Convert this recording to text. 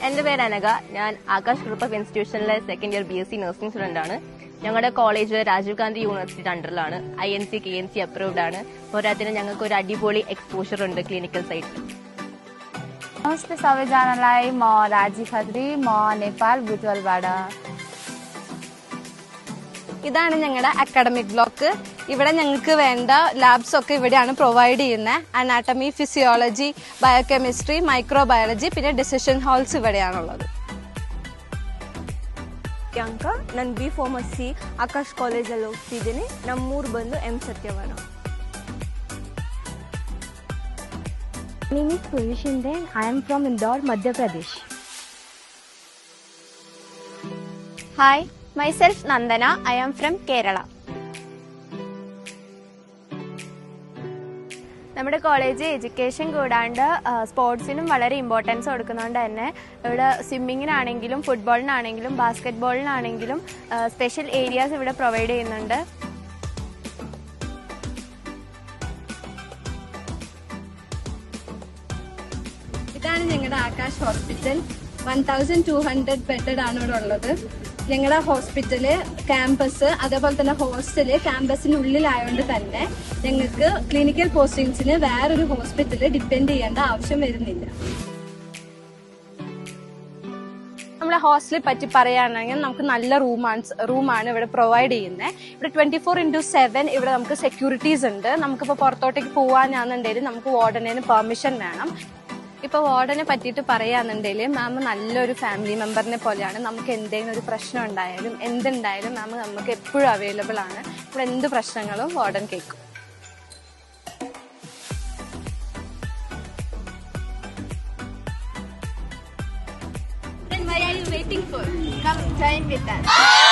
എന്റെ പേര് അനഘ. ഞാൻ Akash group of ഇൻസ്റ്റിറ്റ്യൂഷനിലെ second year BSc nursing student ആണ്. ഞങ്ങളുടെ കോളേജ് രാജീവ് ഗാന്ധി യൂണിവേഴ്സിറ്റിയുടെ അണ്ടറിലാണ്. INC KNC അപ്രൂവ്ഡ് ആണ്. പോരാത്തിന് ഞങ്ങൾക്ക് ഒരു അടിപൊളി എക്സ്പോഷർ ഉണ്ട് ക്ലിനിക്കൽ സൈറ്റിൽ. नमस्ते सबैजनालाई, म राजी खत्री, म नेपाल बुटवलबाट. ഇതാണ് ഞങ്ങളുടെ അക്കാഡമിക് ബ്ലോക്ക്. ഇവിടെ ഞങ്ങൾക്ക് വേണ്ട ലാബ്സ് ഒക്കെ ഇവിടെയാണ് പ്രൊവൈഡ് ചെയ്യുന്നത്. അനാട്ടമി, ഫിസിയോളജി, ബയോകെമിസ്ട്രി, മൈക്രോബയോളജി, പിന്നെ ഡിസിഷൻ ഹാൾസ് ഇവിടെയാണുള്ളത്. ನಾನು B.Pharmacy ಆಕಾಶ್ ಕಾಲೇಜಲ್ಲಿ ಹೋಗ್ತಿದ್ದೀನಿ. ನಮ್ಮೂರು ಬಂದು M. ಸತ್ಯವನ. My name is Purvishinden. I am from Indore, Madhya Pradesh. Hi, myself Nandana. I am from Kerala. നമ്മുടെ കോളേജ് എഡ്യൂക്കേഷൻ കൂടാണ്ട് സ്പോർട്സിനും വളരെ ഇമ്പോർട്ടൻസ് കൊടുക്കുന്നതുകൊണ്ട് തന്നെ ഇവിടെ സ്വിമ്മിങ്ങിനാണെങ്കിലും ഫുട്ബോളിനാണെങ്കിലും ബാസ്കറ്റ് ബോളിനാണെങ്കിലും സ്പെഷ്യൽ ഏരിയാസ് ഇവിടെ പ്രൊവൈഡ് ചെയ്യുന്നുണ്ട്. ഇതാണ് ഞങ്ങളുടെ ആകാശ് ഹോസ്പിറ്റൽ. 1200 ബെഡഡ് ആണ് ഇവിടെ ഉള്ളത്. ഞങ്ങളുടെ ഹോസ്പിറ്റല്, ക്യാമ്പസ്, അതേപോലെ തന്നെ ഹോസ്റ്റല് ക്യാമ്പസിനുള്ളിലായതുകൊണ്ട് തന്നെ ഞങ്ങൾക്ക് ക്ലിനിക്കൽ പോസ്റ്റിംഗ്സിന് വേറൊരു ഹോസ്പിറ്റല് ഡിപ്പെൻഡ് ചെയ്യേണ്ട ആവശ്യം വരുന്നില്ല. നമ്മുടെ ഹോസ്റ്റലിനെ പറ്റി പറയുകയാണെങ്കിൽ നമുക്ക് നല്ല റൂമാണ് ഇവിടെ പ്രൊവൈഡ് ചെയ്യുന്നത്. ഇവിടെ 24/7 ഇവിടെ നമുക്ക് സെക്യൂരിറ്റീസ് ഉണ്ട്. നമുക്കിപ്പോൾ പുറത്തോട്ടേക്ക് പോകാനാണെന്നുണ്ടെങ്കിൽ നമുക്ക് വാർഡനേന് പെർമിഷൻ വേണം. ഇപ്പോൾ വാർഡനെ പറ്റിയിട്ട് പറയുകയാണെന്നുണ്ടെങ്കിൽ മാം നല്ലൊരു ഫാമിലി മെമ്പറിനെ പോലെയാണ്. നമുക്ക് എന്തെങ്കിലും ഒരു പ്രശ്നം ഉണ്ടായാലും എന്തുണ്ടായാലും മാം നമുക്ക് എപ്പോഴും അവൈലബിൾ ആണ്. ഇവിടെ എന്ത് പ്രശ്നങ്ങളും വാർഡൻ കേൾക്കും. Then why are you waiting for? Come join with us.